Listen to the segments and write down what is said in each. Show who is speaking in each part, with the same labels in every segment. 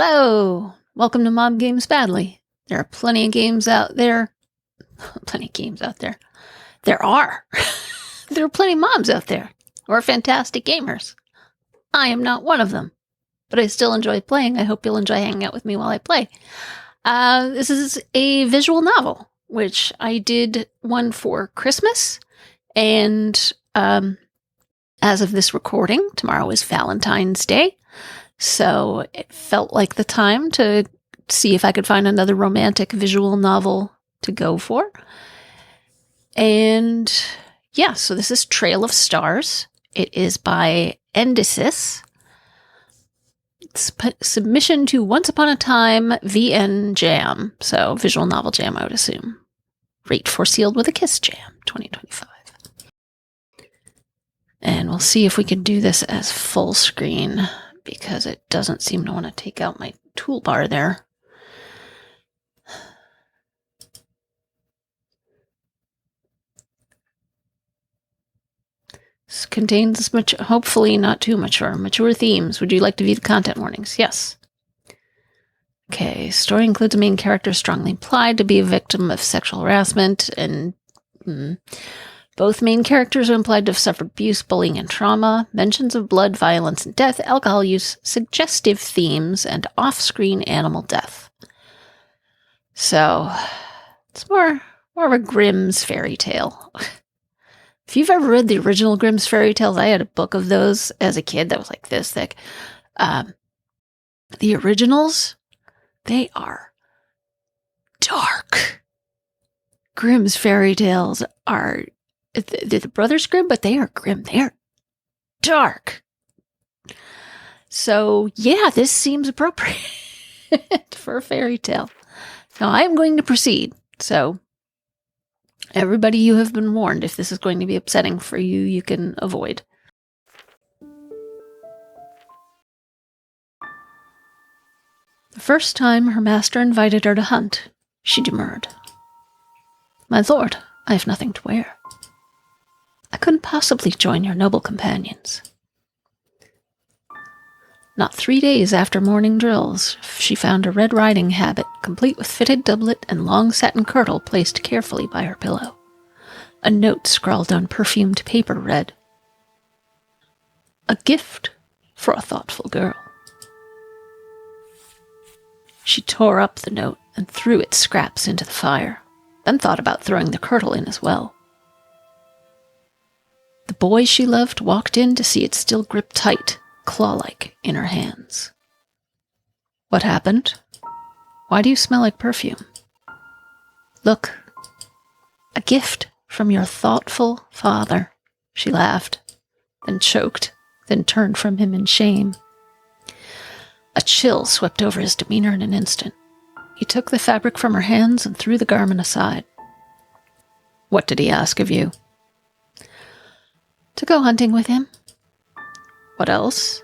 Speaker 1: Hello! Welcome to Mom Games Badly. There are plenty of games out there. Plenty of games out there. There are. There are plenty of moms out there who are fantastic gamers. I am not one of them, but I still enjoy playing. I hope you'll enjoy hanging out with me while I play. This is a visual novel, which I did one for Christmas, and as of this recording, tomorrow is Valentine's Day. So it felt like the time to see if I could find another romantic visual novel to go for. And yeah, so this is Trail of Stars. It is by Endysis. It's submission to Once Upon a Time VN Jam. So visual novel jam, I would assume. Rate for Sealed with a Kiss Jam 2025. And we'll see if we can do this as full screen, because it doesn't seem to want to take out my toolbar there. This contains hopefully not too mature themes. Would you like to view the content warnings? Yes. Okay, story includes a main character strongly implied to be a victim of sexual harassment, and both main characters are implied to have suffered abuse, bullying, and trauma. Mentions of blood, violence, and death, alcohol use, suggestive themes, and off-screen animal death. So, it's more of a Grimm's fairy tale. If you've ever read the original Grimm's fairy tales, I had a book of those as a kid that was like this thick. The originals, they are dark. Grimm's fairy tales are... They're the Brothers Grimm, but they are grim. They are dark. So, yeah, this seems appropriate for a fairy tale. Now, I am going to proceed. So, everybody, you have been warned. If this is going to be upsetting for you, you can avoid. The first time her master invited her to hunt, she demurred. "My lord, I have nothing to wear. I couldn't possibly join your noble companions." Not 3 days after morning drills, she found a Red Riding habit, complete with fitted doublet and long satin kirtle placed carefully by her pillow. A note scrawled on perfumed paper read, "A gift for a thoughtful girl." She tore up the note and threw its scraps into the fire, then thought about throwing the kirtle in as well. The boy she loved walked in to see it still gripped tight, claw-like, in her hands. "What happened? Why do you smell like perfume?" "Look, a gift from your thoughtful father," she laughed, then choked, then turned from him in shame. A chill swept over his demeanor in an instant. He took the fabric from her hands and threw the garment aside. "What did he ask of you?" "To go hunting with him." "What else?"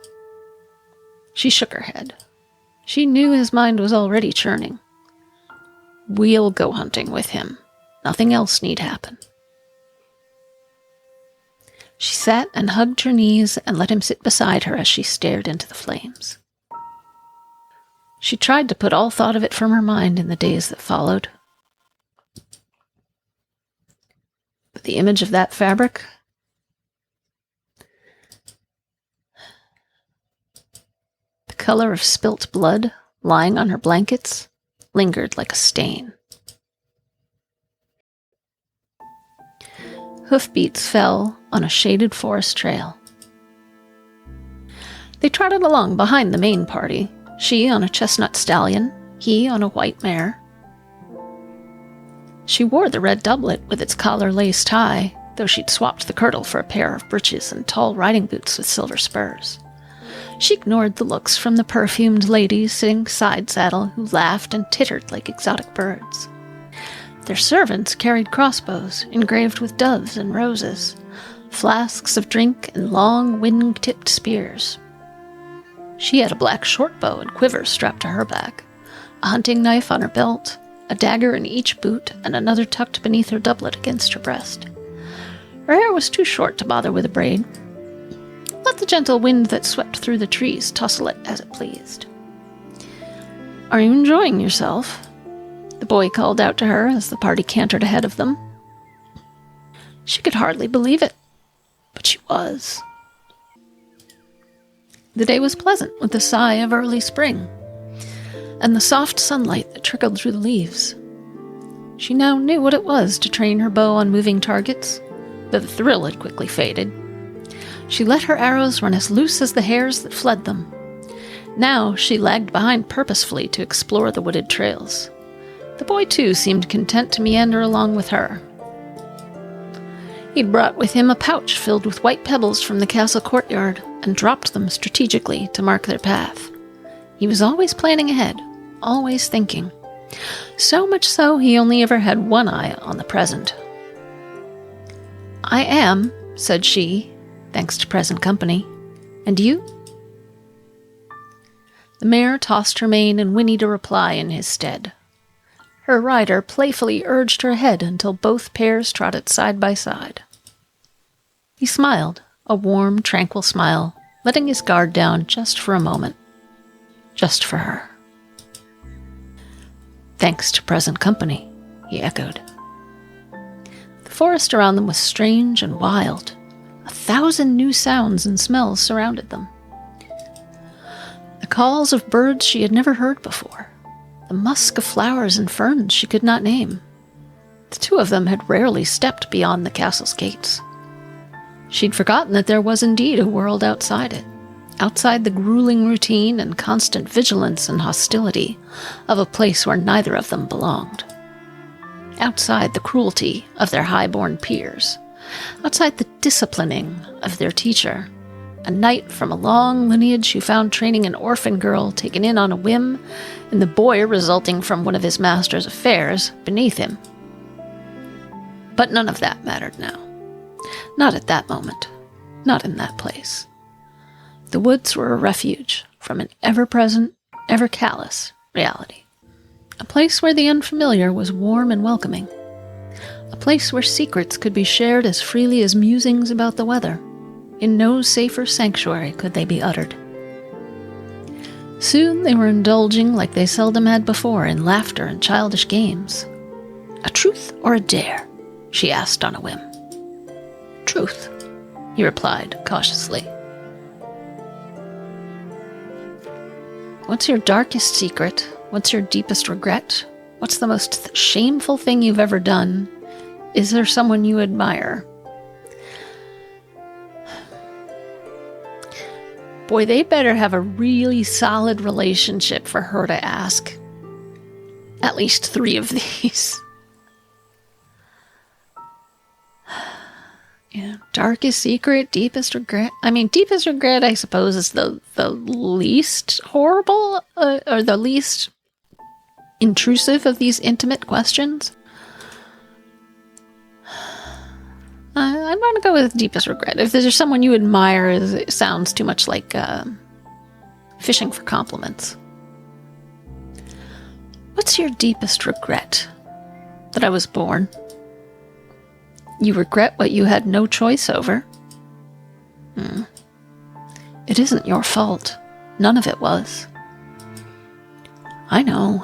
Speaker 1: She shook her head. She knew his mind was already churning. "We'll go hunting with him. Nothing else need happen." She sat and hugged her knees and let him sit beside her as she stared into the flames. She tried to put all thought of it from her mind in the days that followed. But the image of that fabric... the color of spilt blood lying on her blankets lingered like a stain. Hoofbeats fell on a shaded forest trail. They trotted along behind the main party, she on a chestnut stallion, he on a white mare. She wore the red doublet with its collar-lace tie, though she'd swapped the kirtle for a pair of breeches and tall riding boots with silver spurs. She ignored the looks from the perfumed ladies sitting side saddle who laughed and tittered like exotic birds. Their servants carried crossbows engraved with doves and roses, flasks of drink, and long wing-tipped spears. She had a black short bow and quiver strapped to her back, a hunting knife on her belt, a dagger in each boot, and another tucked beneath her doublet against her breast. Her hair was too short to bother with a braid. Let the gentle wind that swept through the trees tussle it as it pleased. Are you enjoying yourself? The boy called out to her as the party cantered ahead of them. She could hardly believe it, but she was. The day was pleasant with the sigh of early spring and the soft sunlight that trickled through the leaves. She now knew what it was to train her bow on moving targets, though the thrill had quickly faded. She let her arrows run as loose as the hares that fled them. Now she lagged behind purposefully to explore the wooded trails. The boy, too, seemed content to meander along with her. He'd brought with him a pouch filled with white pebbles from the castle courtyard and dropped them strategically to mark their path. He was always planning ahead, always thinking. So much so he only ever had one eye on the present. I am, said she, thanks to present company. And you? The mare tossed her mane and whinnied a reply in his stead. Her rider playfully urged her ahead until both pairs trotted side by side. He smiled, a warm, tranquil smile, letting his guard down just for a moment. Just for her. Thanks to present company, he echoed. The forest around them was strange and wild. 1,000 new sounds and smells surrounded them. The calls of birds she had never heard before. The musk of flowers and ferns she could not name. The two of them had rarely stepped beyond the castle's gates. She'd forgotten that there was indeed a world outside it, outside the grueling routine and constant vigilance and hostility of a place where neither of them belonged. Outside the cruelty of their high-born peers, outside the disciplining of their teacher, a knight from a long lineage who found training an orphan girl taken in on a whim, and the boy resulting from one of his master's affairs beneath him. But none of that mattered now. Not at that moment. Not in that place. The woods were a refuge from an ever-present, ever-callous reality. A place where the unfamiliar was warm and welcoming. A place where secrets could be shared as freely as musings about the weather. In no safer sanctuary could they be uttered. Soon they were indulging like they seldom had before in laughter and childish games. A truth or a dare? She asked on a whim. Truth, he replied cautiously. What's your darkest secret? What's your deepest regret? What's the most shameful thing you've ever done? Is there someone you admire? Boy, they better have a really solid relationship for her to ask at least 3 of these. Yeah, darkest secret, deepest regret. I mean, deepest regret, I suppose, is the least horrible or the least intrusive of these intimate questions. I'm going to go with deepest regret. If there's someone you admire, it sounds too much like fishing for compliments. What's your deepest regret? That I was born. You regret what you had no choice over. It isn't your fault. None of it was. I know.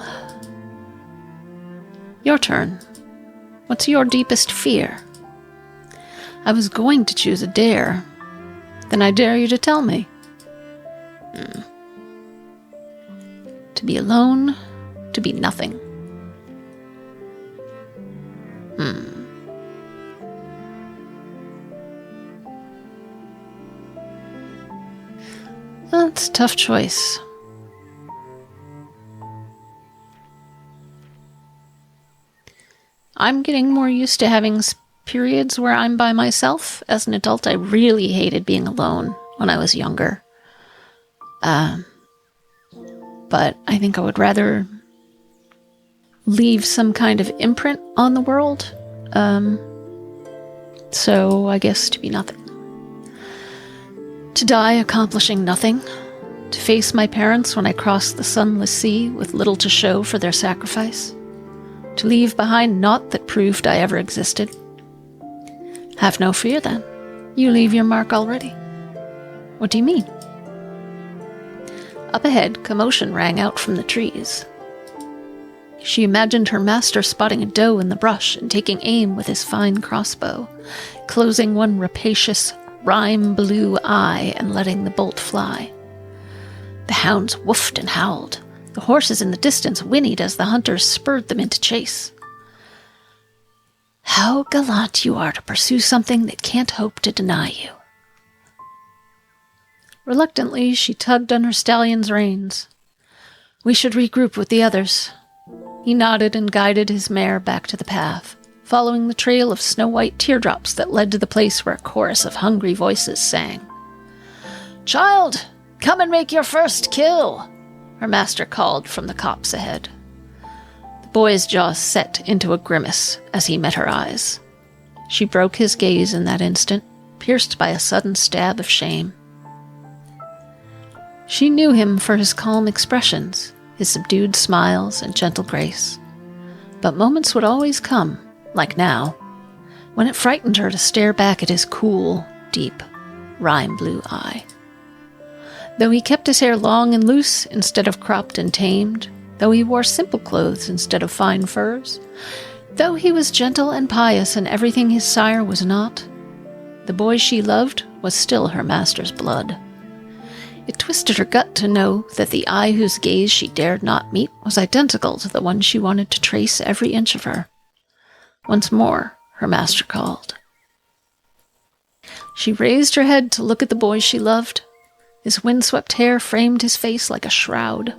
Speaker 1: Your turn. What's your deepest fear? I was going to choose a dare. Then I dare you to tell me. To be alone, to be nothing. That's a tough choice. I'm getting more used to having periods where I'm by myself. As an adult, I really hated being alone when I was younger. But I think I would rather leave some kind of imprint on the world. So I guess to be nothing. To die accomplishing nothing. To face my parents when I crossed the sunless sea with little to show for their sacrifice. To leave behind naught that proved I ever existed. Have no fear, then. You leave your mark already. What do you mean? Up ahead, commotion rang out from the trees. She imagined her master spotting a doe in the brush and taking aim with his fine crossbow, closing one rapacious, rime-blue eye and letting the bolt fly. The hounds woofed and howled. The horses in the distance whinnied as the hunters spurred them into chase. How gallant you are to pursue something that can't hope to deny you. Reluctantly, she tugged on her stallion's reins. We should regroup with the others. He nodded and guided his mare back to the path, following the trail of snow-white teardrops that led to the place where a chorus of hungry voices sang. Child, come and make your first kill, her master called from the copse ahead. The boy's jaw set into a grimace as he met her eyes. She broke his gaze in that instant, pierced by a sudden stab of shame. She knew him for his calm expressions, his subdued smiles and gentle grace. But moments would always come, like now, when it frightened her to stare back at his cool, deep, rime-blue eye. Though he kept his hair long and loose instead of cropped and tamed, though he wore simple clothes instead of fine furs, though he was gentle and pious in everything his sire was not, the boy she loved was still her master's blood. It twisted her gut to know that the eye whose gaze she dared not meet was identical to the one she wanted to trace every inch of her. Once more, her master called. She raised her head to look at the boy she loved. His windswept hair framed his face like a shroud.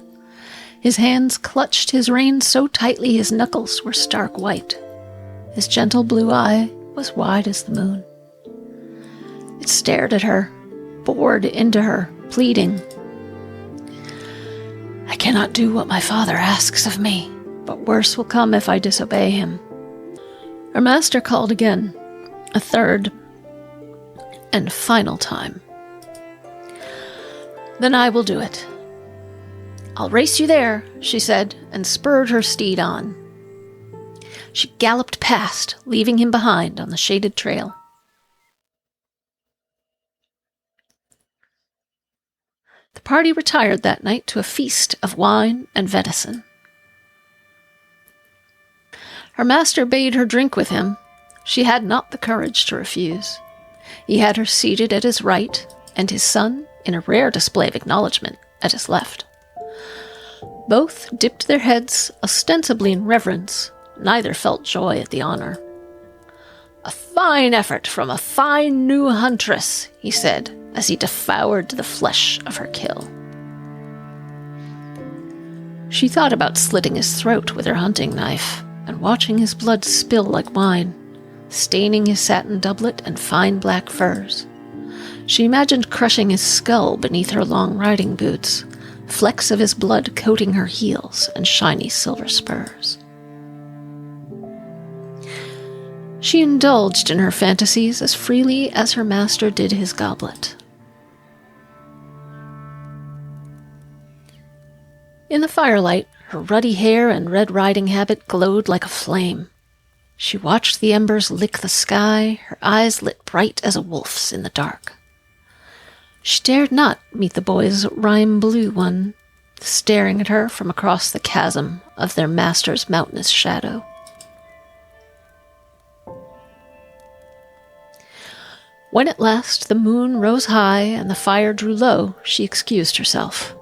Speaker 1: His hands clutched his reins so tightly his knuckles were stark white. His gentle blue eye was wide as the moon. It stared at her, bored into her, pleading. I cannot do what my father asks of me, but worse will come if I disobey him. Her master called again, a third and final time. Then I will do it. I'll race you there, she said, and spurred her steed on. She galloped past, leaving him behind on the shaded trail. The party retired that night to a feast of wine and venison. Her master bade her drink with him. She had not the courage to refuse. He had her seated at his right, and his son, in a rare display of acknowledgement, at his left. Both dipped their heads, ostensibly in reverence. Neither felt joy at the honor. A fine effort from a fine new huntress, he said, as he devoured the flesh of her kill. She thought about slitting his throat with her hunting knife and watching his blood spill like wine, staining his satin doublet and fine black furs. She imagined crushing his skull beneath her long riding boots, flecks of his blood coating her heels and shiny silver spurs. She indulged in her fantasies as freely as her master did his goblet. In the firelight, her ruddy hair and red riding habit glowed like a flame. She watched the embers lick the sky, her eyes lit bright as a wolf's in the dark. She dared not meet the boy's rime-blue one, staring at her from across the chasm of their master's mountainous shadow. When at last the moon rose high and the fire drew low, she excused herself.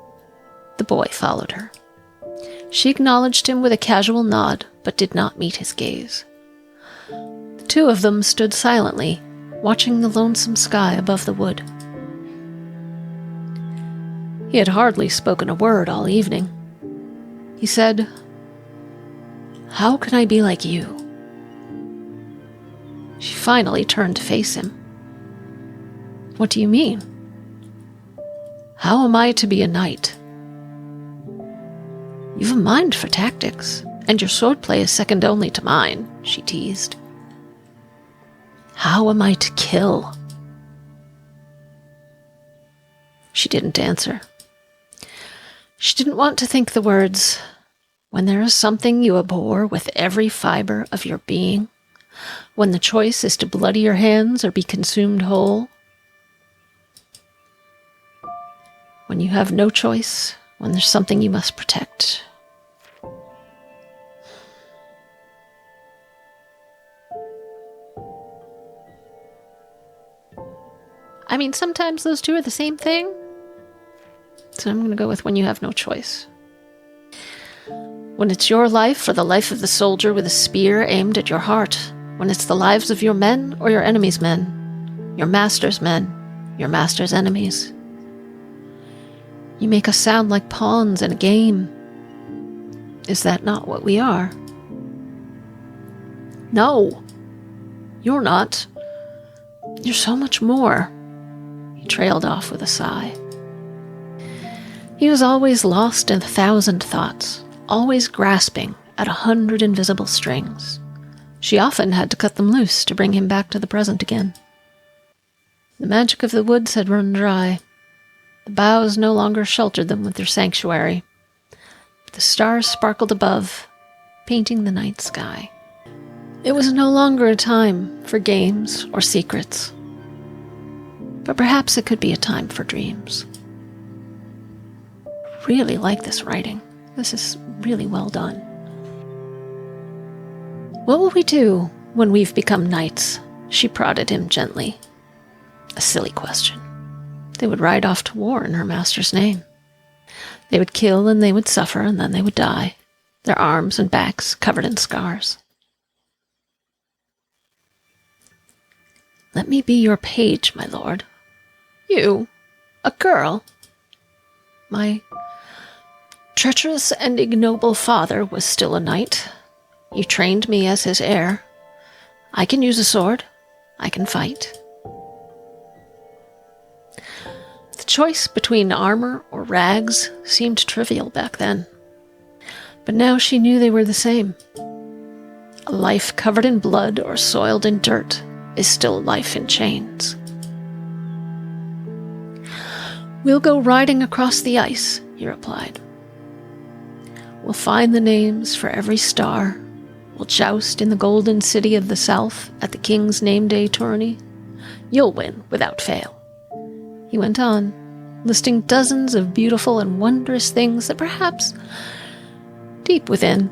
Speaker 1: The boy followed her. She acknowledged him with a casual nod, but did not meet his gaze. The two of them stood silently, watching the lonesome sky above the wood. He had hardly spoken a word all evening. He said, "How can I be like you?" She finally turned to face him. "What do you mean? How am I to be a knight?" "You've a mind for tactics, and your swordplay is second only to mine," she teased. "How am I to kill?" She didn't answer. She didn't want to think the words, "When there is something you abhor with every fiber of your being, when the choice is to bloody your hands or be consumed whole, when you have no choice, when there's something you must protect." I mean, sometimes those two are the same thing. So I'm going to go with when you have no choice. When it's your life or the life of the soldier with a spear aimed at your heart. When it's the lives of your men or your enemies' men. Your master's men, your master's enemies. You make us sound like pawns in a game. Is that not what we are? No, you're not. You're so much more. He trailed off with a sigh. He was always lost in 1,000 thoughts, always grasping at 100 invisible strings. She often had to cut them loose to bring him back to the present again. The magic of the woods had run dry. The boughs no longer sheltered them with their sanctuary. But the stars sparkled above, painting the night sky. It was no longer a time for games or secrets. But perhaps it could be a time for dreams. Really like this writing. This is really well done. What will we do when we've become knights? She prodded him gently. A silly question. They would ride off to war in her master's name. They would kill and they would suffer and then they would die, their arms and backs covered in scars. Let me be your page, my lord. You, a girl? My treacherous and ignoble father was still a knight. He trained me as his heir. I can use a sword. I can fight. The choice between armor or rags seemed trivial back then. But now she knew they were the same. A life covered in blood or soiled in dirt is still life in chains. We'll go riding across the ice, he replied. We'll find the names for every star. We'll joust in the golden city of the south at the king's name day tourney. You'll win without fail. He went on, listing dozens of beautiful and wondrous things that perhaps, deep within,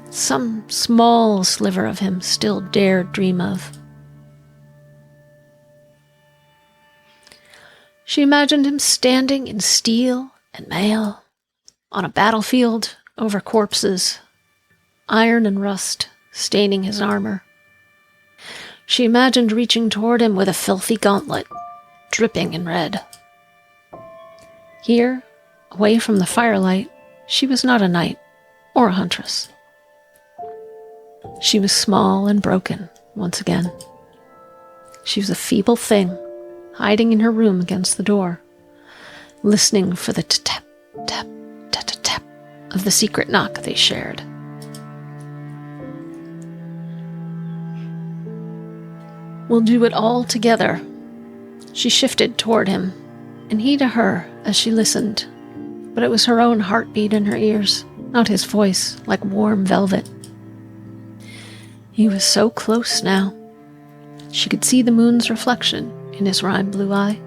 Speaker 1: some small sliver of him still dared dream of. She imagined him standing in steel and mail, on a battlefield over corpses, iron and rust staining his armor. She imagined reaching toward him with a filthy gauntlet, dripping in red. Here, away from the firelight, she was not a knight or a huntress. She was small and broken once again. She was a feeble thing, hiding in her room against the door, listening for the tap, tap, tap, tap, tap of the secret knock they shared. We'll do it all together. She shifted toward him, and he to her as she listened, but it was her own heartbeat in her ears, not his voice, like warm velvet. He was so close now. She could see the moon's reflection in his rime blue eye.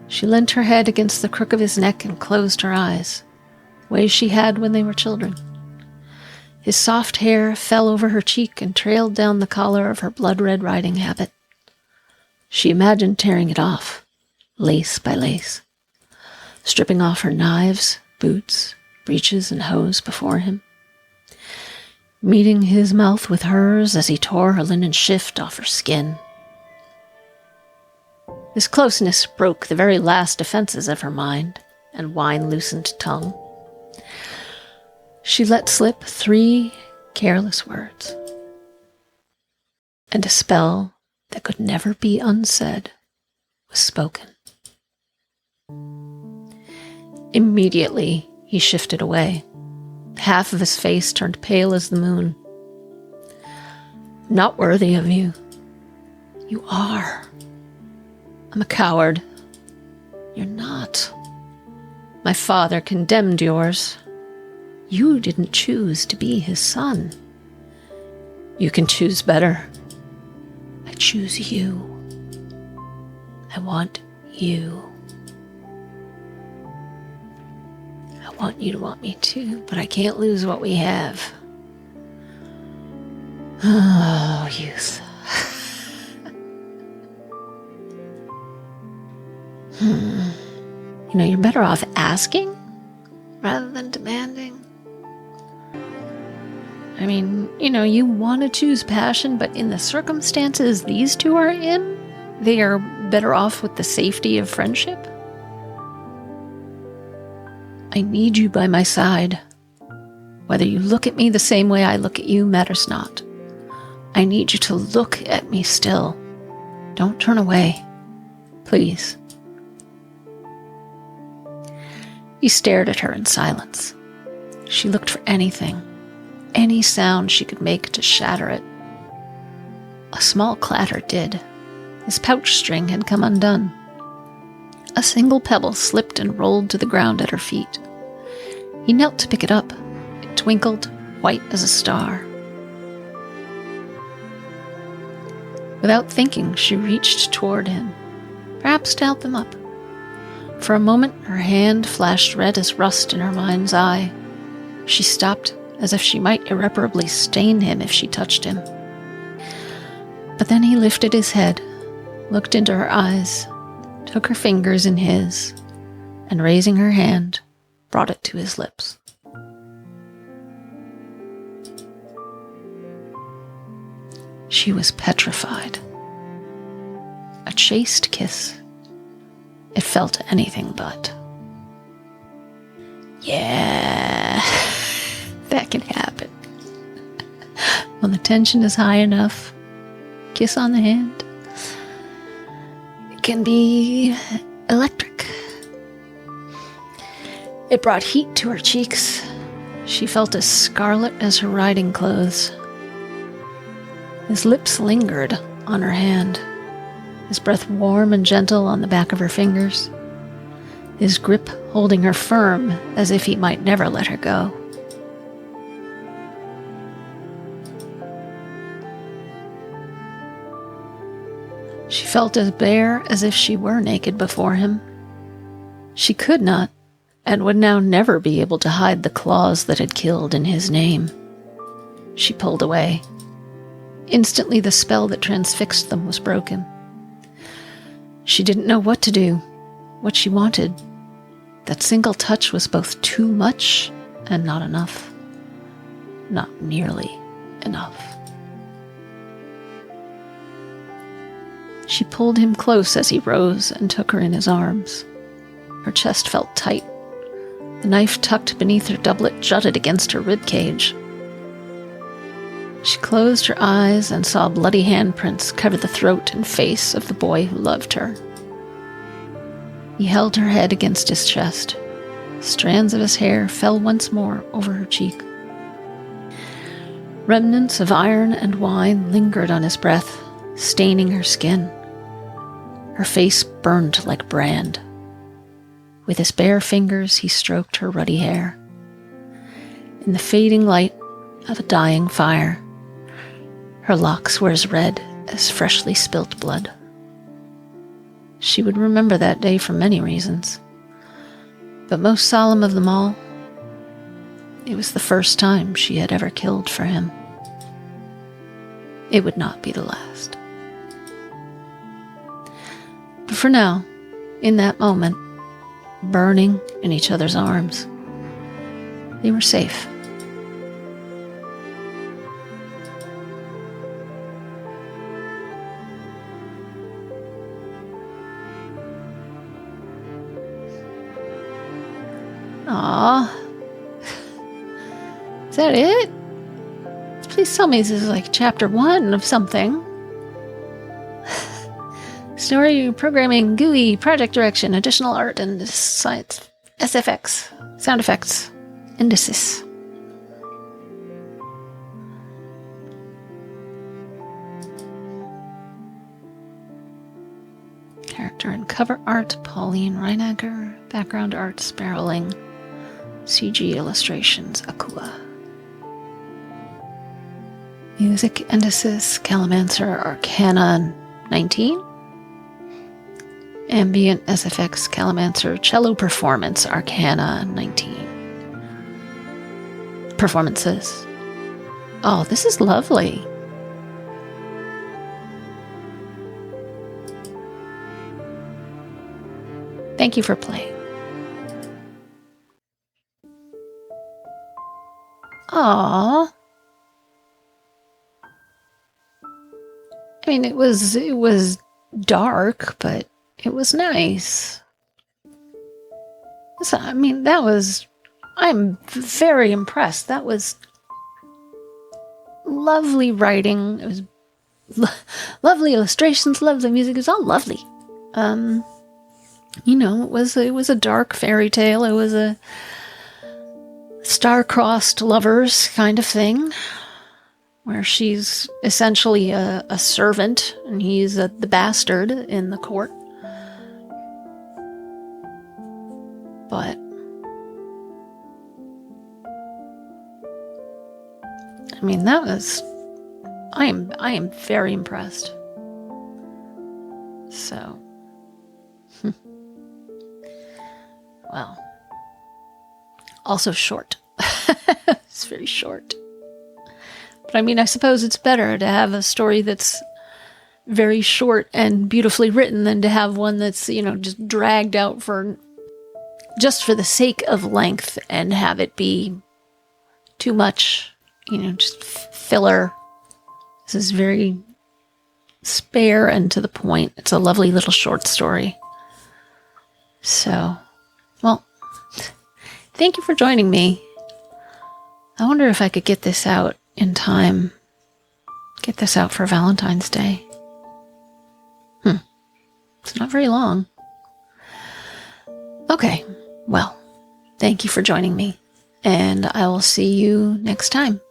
Speaker 1: She leant her head against the crook of his neck and closed her eyes, ways she had when they were children. His soft hair fell over her cheek and trailed down the collar of her blood-red riding habit. She imagined tearing it off, lace by lace, stripping off her knives, boots, breeches, and hose before him, meeting his mouth with hers as he tore her linen shift off her skin. His closeness broke the very last defenses of her mind and wine-loosened tongue. She let slip 3 careless words, and a spell that could never be unsaid was spoken. Immediately, he shifted away. Half of his face turned pale as the moon. Not worthy of you. You are. I'm a coward. You're not. My father condemned yours. You didn't choose to be his son. You can choose better. I choose you. I want you. I want you to want me too, but I can't lose what we have. Oh, youth. You're better off asking rather than demanding. I mean, you want to choose passion, but in the circumstances these two are in, they are better off with the safety of friendship. I need you by my side. Whether you look at me the same way I look at you matters not. I need you to look at me still. Don't turn away. Please. He stared at her in silence. She looked for anything, any sound she could make to shatter it. A small clatter did. His pouch string had come undone. A single pebble slipped and rolled to the ground at her feet. He knelt to pick it up. It twinkled, white as a star. Without thinking, she reached toward him, perhaps to help him up. For a moment, her hand flashed red as rust in her mind's eye. She stopped, as if she might irreparably stain him if she touched him. But then he lifted his head, looked into her eyes, took her fingers in his, and raising her hand, brought it to his lips. She was petrified. A chaste kiss. It felt anything but. Yeah, that can happen. When the tension is high enough, kiss on the hand, it can be electric. It brought heat to her cheeks. She felt as scarlet as her riding clothes. His lips lingered on her hand, his breath warm and gentle on the back of her fingers, his grip holding her firm as if he might never let her go. She felt as bare as if she were naked before him. She could not, and would now never be able to hide the claws that had killed in his name. She pulled away. Instantly, the spell that transfixed them was broken. She didn't know what to do, what she wanted. That single touch was both too much and not enough. Not nearly enough. She pulled him close as he rose and took her in his arms. Her chest felt tight. The knife tucked beneath her doublet jutted against her ribcage. She closed her eyes and saw bloody handprints cover the throat and face of the boy who loved her. He held her head against his chest. Strands of his hair fell once more over her cheek. Remnants of iron and wine lingered on his breath, staining her skin. Her face burned like brand. With his bare fingers, he stroked her ruddy hair. In the fading light of a dying fire, her locks were as red as freshly spilt blood. She would remember that day for many reasons, but most solemn of them all, it was the first time she had ever killed for him. It would not be the last. But for now, in that moment, burning in each other's arms, they were safe. Aw. Is that it? Please tell me this is like chapter 1 of something. Story, programming, GUI, project direction, additional art, and science, SFX, sound effects, Endysis. Character and cover art, Pauline Reinager. Background art, Sparrowling. CG illustrations, Akua. Music, Endysis, Calamancer, Arcana 19. Ambient, SFX, Calamancer, Cello Performance, Arcana 19. Performances. Oh, this is lovely. Thank you for playing. Aww. I mean, it was dark, but it was nice. So, I mean, I'm very impressed. That was lovely writing. It was lovely illustrations, lovely music. It was all lovely. It was a dark fairy tale. It was a star-crossed lovers kind of thing, where she's essentially a servant and he's the bastard in the court. But I mean, I am very impressed. So, well, also short. It's very short. But I mean, I suppose it's better to have a story that's very short and beautifully written than to have one that's, just dragged out just for the sake of length and have it be too much, just filler. This is very spare and to the point. It's a lovely little short story. So, well, thank you for joining me. I wonder if I could get this out in time. Get this out for Valentine's Day. It's not very long. Okay, well, thank you for joining me, and I will see you next time.